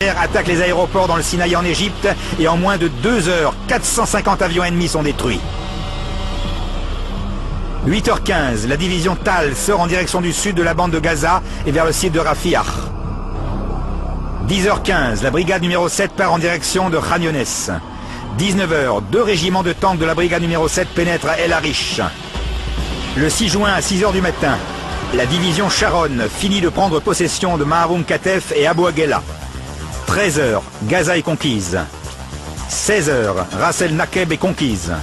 attaque les aéroports dans le Sinaï en Égypte et en moins de 2 heures, 450 avions ennemis sont détruits. 8h15, la division Tal sort en direction du sud de la bande de Gaza et vers le site de Rafih. 10h15, la brigade numéro 7 part en direction de Khan Younes. 19h, 2 régiments de tanks de la brigade numéro 7 pénètrent à El Arish. Le 6 juin à 6h du matin, la division Sharon finit de prendre possession de Maharoum Katef et Abu Aghela. 13h, Gaza est conquise. 16h, Ras El Nakeb est conquise.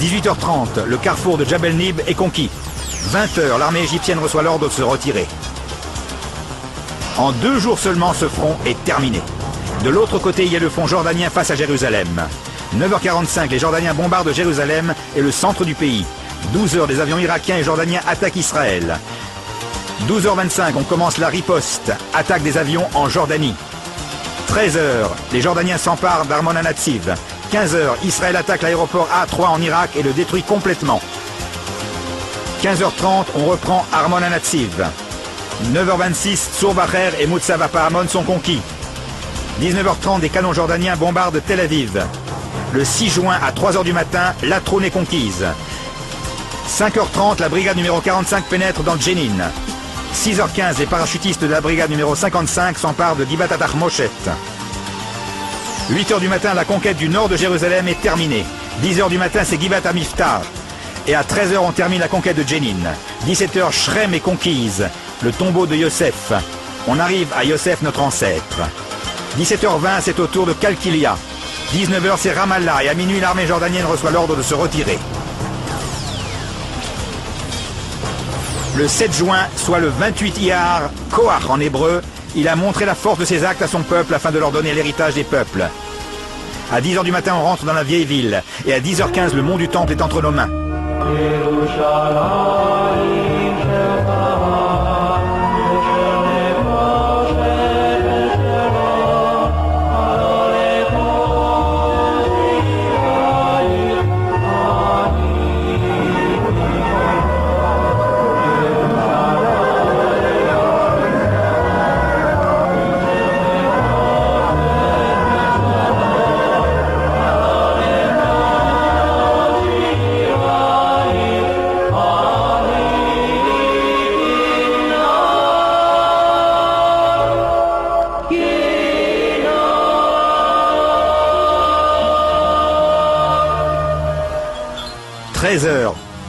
18h30, le carrefour de Jabel Nib est conquis. 20h, l'armée égyptienne reçoit l'ordre de se retirer. En 2 jours seulement, ce front est terminé. De l'autre côté, il y a le front jordanien face à Jérusalem. 9h45, les Jordaniens bombardent Jérusalem et le centre du pays. 12h, des avions irakiens et jordaniens attaquent Israël. 12h25, on commence la riposte, attaque des avions en Jordanie. 13h, les Jordaniens s'emparent d'Armon HaNatsiv. 15h, Israël attaque l'aéroport A3 en Irak et le détruit complètement. 15h30, on reprend Armon HaNatsiv. 9h26, Sourbacher et Moutsava Pahamon sont conquis. 19h30, des canons jordaniens bombardent Tel Aviv. Le 6 juin à 3h du matin, Latroun est conquise. 5h30, la brigade numéro 45 pénètre dans Jenin. 6h15, les parachutistes de la brigade numéro 55 s'emparent de Givat Atach-Moshet. 8h du matin, la conquête du nord de Jérusalem est terminée. 10h du matin, c'est Givat HaMiftar. Et à 13h, on termine la conquête de Jenin. 17h, Shrem est conquise, le tombeau de Yosef. On arrive à Yosef, notre ancêtre. 17h20, c'est au tour de Kalkilia. 19h, c'est Ramallah. Et à minuit, l'armée jordanienne reçoit l'ordre de se retirer. Le 7 juin, soit le 28 Iyar, Koach en hébreu, il a montré la force de ses actes à son peuple afin de leur donner l'héritage des peuples. À 10h du matin, on rentre dans la vieille ville. Et à 10h15, le mont du Temple est entre nos mains.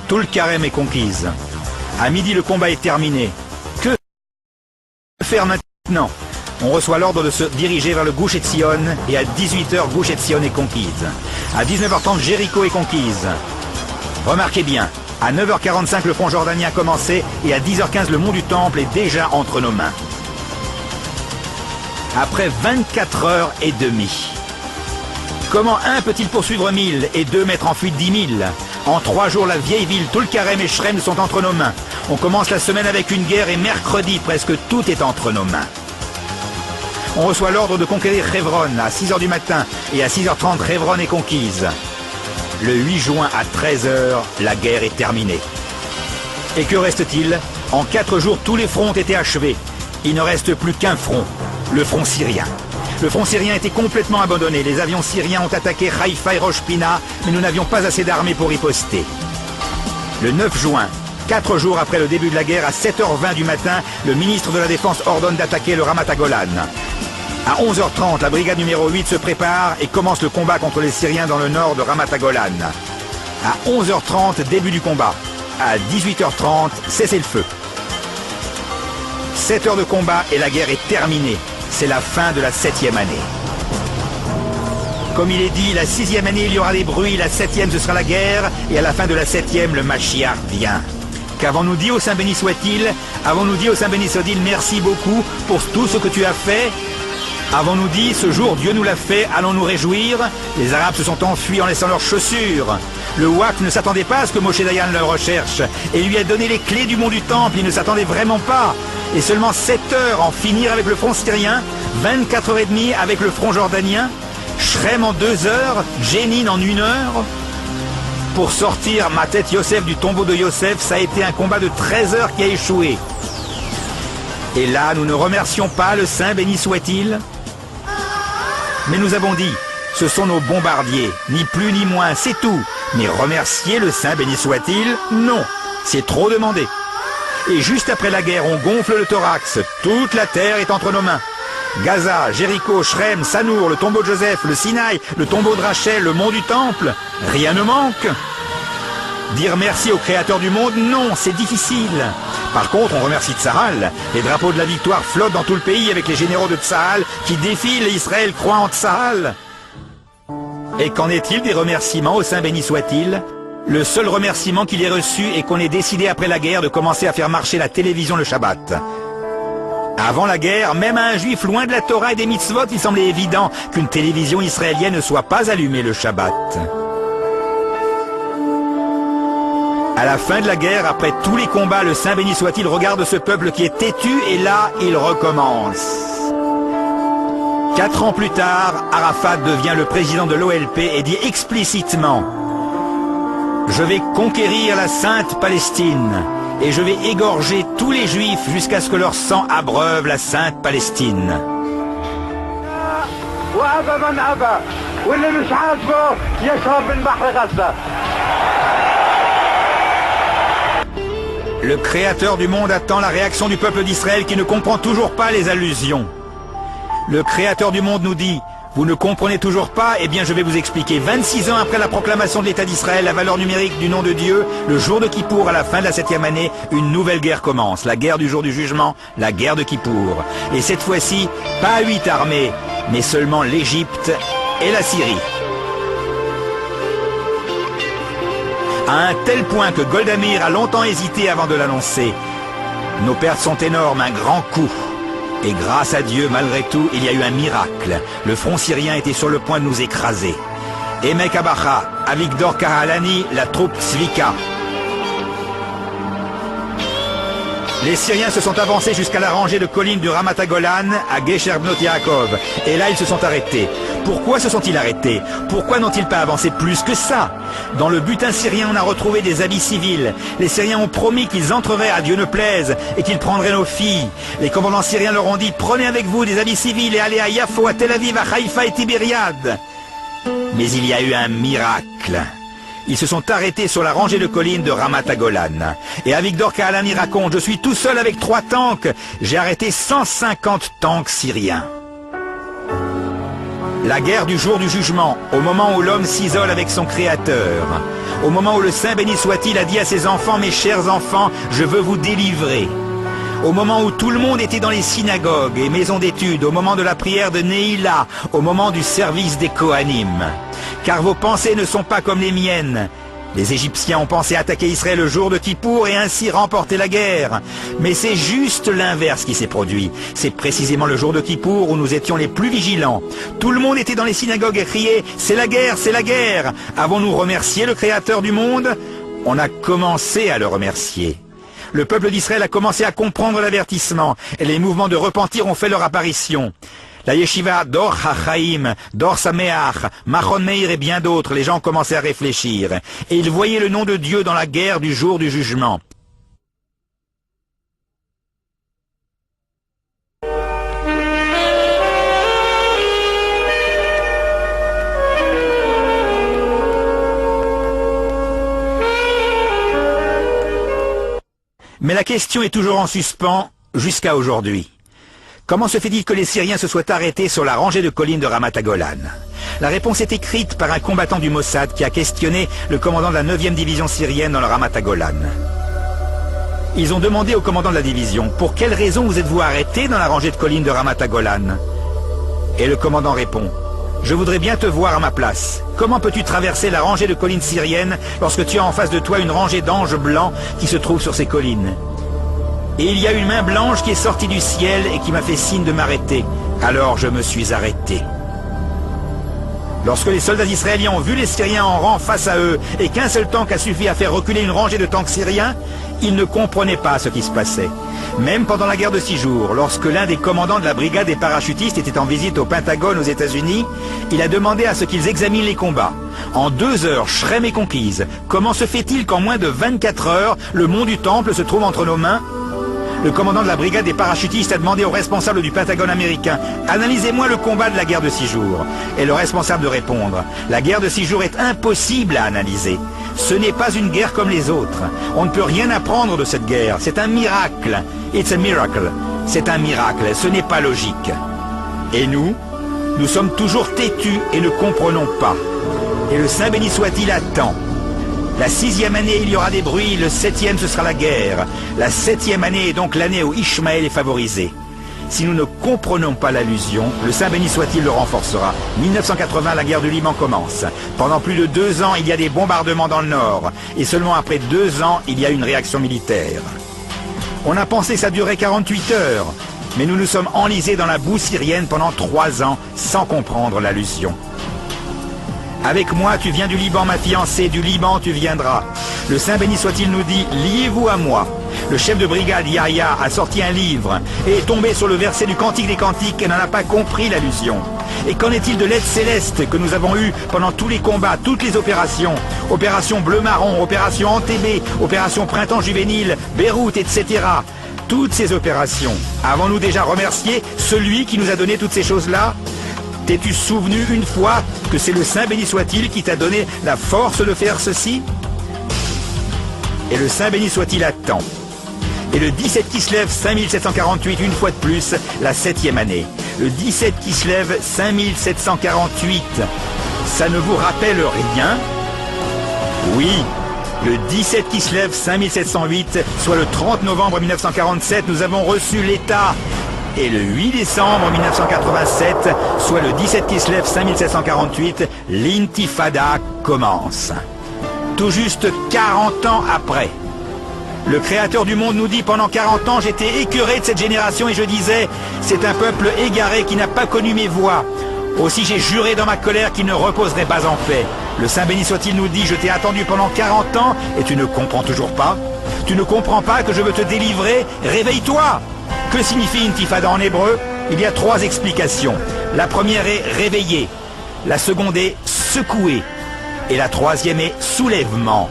Tout le carême est conquise. À midi, le combat est terminé. Que faire maintenant? On reçoit l'ordre de se diriger vers le Gush Etzion et à 18h, Gush Etzion est conquise. À 19h30, Jéricho est conquise. Remarquez bien, à 9h45, le front jordanien a commencé et à 10h15, le mont du Temple est déjà entre nos mains. Après 24h30. Comment 1 peut-il poursuivre 1000 et 2 mettre en fuite 10 000? En 3 jours, la vieille ville, Tulkarem et Shrem sont entre nos mains. On commence la semaine avec une guerre et mercredi, presque tout est entre nos mains. On reçoit l'ordre de conquérir Hebron à 6h du matin et à 6h30, Hebron est conquise. Le 8 juin à 13h, la guerre est terminée. Et que reste-t-il? En 4 jours, tous les fronts ont été achevés. Il ne reste plus qu'un front, le front syrien. Le front syrien était complètement abandonné. Les avions syriens ont attaqué Haïfa et Rosh Pina, mais nous n'avions pas assez d'armées pour riposter. Le 9 juin, 4 jours après le début de la guerre, à 7h20 du matin, le ministre de la Défense ordonne d'attaquer le Ramat HaGolan. À 11h30, la brigade numéro 8 se prépare et commence le combat contre les Syriens dans le nord de Ramat HaGolan. À 11h30, début du combat. À 18h30, cessez-le-feu. 7 heures de combat et la guerre est terminée. C'est la fin de la 7e année. Comme il est dit, la 6e année, il y aura des bruits, la 7e, ce sera la guerre, et à la fin de la 7e, le Mashiach vient. Qu'avons-nous dit au Saint béni soit-il? Avons-nous dit au Saint béni soit-il, merci beaucoup pour tout ce que tu as fait? Avons-nous dit, ce jour, Dieu nous l'a fait, allons nous réjouir? Les Arabes se sont enfuis en laissant leurs chaussures. Le Waqf ne s'attendait pas à ce que Moshe Dayan le recherche, et lui a donné les clés du mont du Temple, il ne s'attendait vraiment pas. Et seulement 7 heures en finir avec le front syrien, 24h30 avec le front jordanien, Shrem en 2 heures, Jenin en 1 heure. Pour sortir Matet Yosef du tombeau de Yosef, ça a été un combat de 13 heures qui a échoué. Et là, nous ne remercions pas le Saint béni soit-il. Mais nous avons dit, ce sont nos bombardiers, ni plus ni moins, c'est tout. Mais remercier le Saint béni soit-il, non, c'est trop demandé. Et juste après la guerre, on gonfle le thorax, toute la terre est entre nos mains. Gaza, Jéricho, Shrem, Sanour, le tombeau de Joseph, le Sinaï, le tombeau de Rachel, le mont du Temple, rien ne manque. Dire merci au Créateur du monde, non, c'est difficile. Par contre, on remercie Tsahal. Les drapeaux de la victoire flottent dans tout le pays avec les généraux de Tsahal qui défilent et Israël croit en Tsahal. Et qu'en est-il des remerciements au Saint béni soit-il? Le seul remerciement qu'il ait reçu est qu'on ait décidé après la guerre de commencer à faire marcher la télévision le Shabbat. Avant la guerre, même à un juif loin de la Torah et des mitzvot, il semblait évident qu'une télévision israélienne ne soit pas allumée le Shabbat. À la fin de la guerre, après tous les combats, le Saint béni soit-il regarde ce peuple qui est têtu et là, il recommence. 4 ans plus tard, Arafat devient le président de l'OLP et dit explicitement « Je vais conquérir la Sainte Palestine et je vais égorger tous les Juifs jusqu'à ce que leur sang abreuve la Sainte Palestine. » Le Créateur du monde attend la réaction du peuple d'Israël qui ne comprend toujours pas les allusions. Le Créateur du monde nous dit « Vous ne comprenez toujours pas? Eh bien je vais vous expliquer. 26 ans après la proclamation de l'État d'Israël, la valeur numérique du nom de Dieu, le jour de Kippour, à la fin de la 7e année, une nouvelle guerre commence. La guerre du jour du jugement, la guerre de Kippour. Et cette fois-ci, pas 8 armées, mais seulement l'Égypte et la Syrie. À un tel point que Golda Meir a longtemps hésité avant de l'annoncer. Nos pertes sont énormes, un grand coup. Et grâce à Dieu, malgré tout, il y a eu un miracle. Le front syrien était sur le point de nous écraser. Emek Abacha, Avigdor Kahalani, la troupe Tzvika. Les Syriens se sont avancés jusqu'à la rangée de collines du Ramat HaGolan à Gesher Bnot Yaakov. Et là, ils se sont arrêtés. Pourquoi se sont-ils arrêtés? Pourquoi n'ont-ils pas avancé plus que ça? Dans le butin syrien, on a retrouvé des habits civils. Les Syriens ont promis qu'ils entreraient à Dieu ne plaise et qu'ils prendraient nos filles. Les commandants syriens leur ont dit « Prenez avec vous des habits civils et allez à Yafo, à Tel Aviv, à Haïfa et Tibériade. » Mais il y a eu un miracle. Ils se sont arrêtés sur la rangée de collines de Ramat HaGolan. Et Avigdor Kahalani raconte, je suis tout seul avec 3 tanks. J'ai arrêté 150 tanks syriens. La guerre du jour du jugement, au moment où l'homme s'isole avec son Créateur. Au moment où le Saint béni soit-il a dit à ses enfants, mes chers enfants, je veux vous délivrer. Au moment où tout le monde était dans les synagogues et maisons d'études, au moment de la prière de Neila, au moment du service des Kohanim. Car vos pensées ne sont pas comme les miennes. Les Égyptiens ont pensé attaquer Israël le jour de Kippour et ainsi remporter la guerre. Mais c'est juste l'inverse qui s'est produit. C'est précisément le jour de Kippour où nous étions les plus vigilants. Tout le monde était dans les synagogues et criait « C'est la guerre, c'est la guerre !» Avons-nous remercié le Créateur du monde? On a commencé à le remercier. Le peuple d'Israël a commencé à comprendre l'avertissement et les mouvements de repentir ont fait leur apparition. La yeshiva d'Or HaChaim, d'Or Sameach, Machon Meir et bien d'autres, les gens commençaient à réfléchir. Et ils voyaient le nom de Dieu dans la guerre du jour du jugement. Mais la question est toujours en suspens jusqu'à aujourd'hui. Comment se fait-il que les Syriens se soient arrêtés sur la rangée de collines de Ramat HaGolan? La réponse est écrite par un combattant du Mossad qui a questionné le commandant de la 9e division syrienne dans le Ramat HaGolan. Ils ont demandé au commandant de la division « Pour quelle raison vous êtes-vous arrêté dans la rangée de collines de Ramat HaGolan ?» Et le commandant répond « Je voudrais bien te voir à ma place. Comment peux-tu traverser la rangée de collines syriennes lorsque tu as en face de toi une rangée d'anges blancs qui se trouvent sur ces collines ?» Et il y a une main blanche qui est sortie du ciel et qui m'a fait signe de m'arrêter. Alors je me suis arrêté. Lorsque les soldats israéliens ont vu les Syriens en rang face à eux et qu'un seul tank a suffi à faire reculer une rangée de tanks syriens, ils ne comprenaient pas ce qui se passait. Même pendant la guerre de 6 jours, lorsque l'un des commandants de la brigade des parachutistes était en visite au Pentagone aux États-Unis, il a demandé à ce qu'ils examinent les combats. En 2 heures, Shrem est conquise. Comment se fait-il qu'en moins de 24 heures, le mont du Temple se trouve entre nos mains ? Le commandant de la brigade des parachutistes a demandé au responsable du Pentagone américain « Analysez-moi le combat de la guerre de 6 jours ». Et le responsable de répondre « La guerre de 6 jours est impossible à analyser. Ce n'est pas une guerre comme les autres. On ne peut rien apprendre de cette guerre. C'est un miracle. It's a miracle. C'est un miracle. Ce n'est pas logique. » Et nous sommes toujours têtus et ne comprenons pas. Et le Saint béni soit-il attend. La 6e année, il y aura des bruits, le 7e, ce sera la guerre. La 7e année est donc l'année où Ishmaël est favorisé. Si nous ne comprenons pas l'allusion, le Saint béni soit-il le renforcera. 1980, la guerre du Liban commence. Pendant plus de 2 ans, il y a des bombardements dans le nord. Et seulement après 2 ans, il y a une réaction militaire. On a pensé que ça durait 48 heures. Mais nous nous sommes enlisés dans la boue syrienne pendant 3 ans, sans comprendre l'allusion. Avec moi, tu viens du Liban, ma fiancée, du Liban, tu viendras. Le Saint béni soit-il nous dit, liez-vous à moi. Le chef de brigade, Yahya, a sorti un livre et est tombé sur le verset du Cantique des Cantiques et n'en a pas compris l'allusion. Et qu'en est-il de l'aide céleste que nous avons eue pendant tous les combats, toutes les opérations? Opération Bleu-Marron, opération Entebbe, opération Printemps Juvénile, Beyrouth, etc. Toutes ces opérations, avons-nous déjà remercié celui qui nous a donné toutes ces choses-là? T'es-tu souvenu une fois que c'est le Saint béni soit-il qui t'a donné la force de faire ceci? Et le Saint béni soit-il attend. Et le 17 Kislev 5748, une fois de plus, la 7e année. Le 17 Kislev 5748, ça ne vous rappelle rien? Oui, le 17 Kislev 5708, soit le 30 novembre 1947, nous avons reçu l'État. Et le 8 décembre 1987, soit le 17 Kislev 5748, l'intifada commence. Tout juste 40 ans après. Le Créateur du monde nous dit, pendant 40 ans, j'étais écœuré de cette génération et je disais, c'est un peuple égaré qui n'a pas connu mes voies. Aussi j'ai juré dans ma colère qu'il ne reposerait pas en paix. Le Saint béni soit-il nous dit, je t'ai attendu pendant 40 ans et tu ne comprends toujours pas? Tu ne comprends pas que je veux te délivrer? Réveille-toi! Que signifie intifada en hébreu? Il y a 3 explications. La première est réveiller, la seconde est secouer, et la 3e est soulèvement.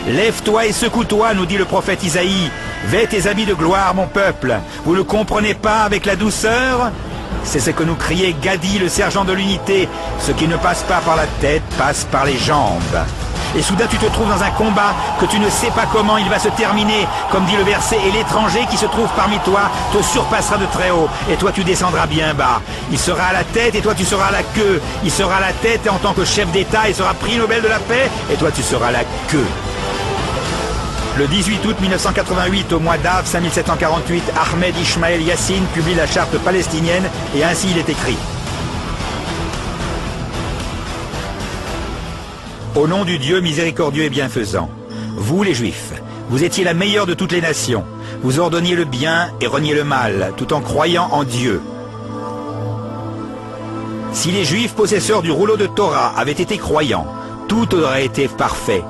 Lève-toi et secoue-toi, nous dit le prophète Isaïe. Vêt tes habits de gloire, mon peuple. Vous ne comprenez pas avec la douceur? C'est ce que nous criait Gadi, le sergent de l'unité. Ce qui ne passe pas par la tête passe par les jambes. Et soudain tu te trouves dans un combat que tu ne sais pas comment il va se terminer. Comme dit le verset, et l'étranger qui se trouve parmi toi te surpassera de très haut. Et toi tu descendras bien bas. Il sera à la tête et toi tu seras à la queue. Il sera à la tête en tant que chef d'État et sera prix Nobel de la paix. Et toi tu seras à la queue. Le 18 août 1988, au mois d'Av 5748, Ahmed Ishmael Yassine publie la charte palestinienne et ainsi il est écrit. Au nom du Dieu miséricordieux et bienfaisant, vous les Juifs, vous étiez la meilleure de toutes les nations. Vous ordonniez le bien et reniez le mal, tout en croyant en Dieu. Si les Juifs possesseurs du rouleau de Torah avaient été croyants, tout aurait été parfait.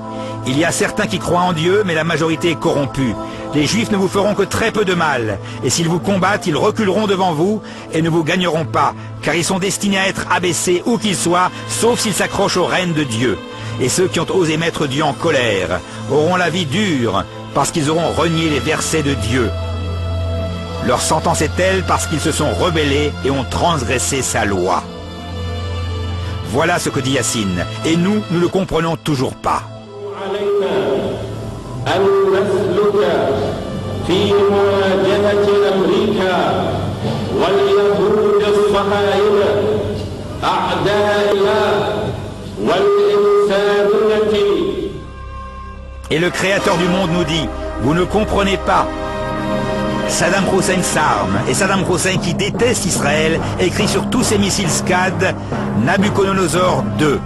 Il y a certains qui croient en Dieu, mais la majorité est corrompue. Les Juifs ne vous feront que très peu de mal, et s'ils vous combattent, ils reculeront devant vous et ne vous gagneront pas, car ils sont destinés à être abaissés où qu'ils soient, sauf s'ils s'accrochent au règne de Dieu. Et ceux qui ont osé mettre Dieu en colère auront la vie dure, parce qu'ils auront renié les versets de Dieu. Leur sentence est telle parce qu'ils se sont rebellés et ont transgressé sa loi. Voilà ce que dit Yassine, et nous ne le comprenons toujours pas. Et le Créateur du monde nous dit, vous ne comprenez pas. Saddam Hussein s'arme, et Saddam Hussein, qui déteste Israël, écrit sur tous ses missiles Scad, Nabucodonosor II.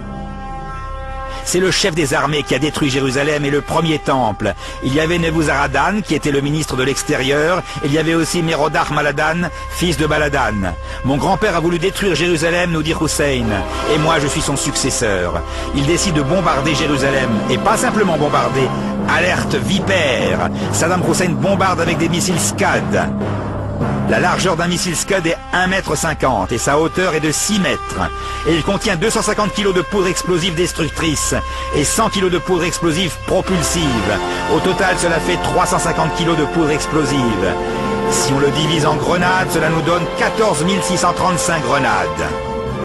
C'est le chef des armées qui a détruit Jérusalem et le premier temple. Il y avait Nebuzaradan, qui était le ministre de l'extérieur. Il y avait aussi Merodach Maladan, fils de Baladan. Mon grand-père a voulu détruire Jérusalem, nous dit Hussein. Et moi, je suis son successeur. Il décide de bombarder Jérusalem. Et pas simplement bombarder. Alerte vipère. Saddam Hussein bombarde avec des missiles Scad. La largeur d'un missile Scud est 1,50 m et sa hauteur est de 6 mètres. Et il contient 250 kg de poudre explosive destructrice et 100 kg de poudre explosive propulsive. Au total, cela fait 350 kg de poudre explosive. Si on le divise en grenades, cela nous donne 14 635 grenades.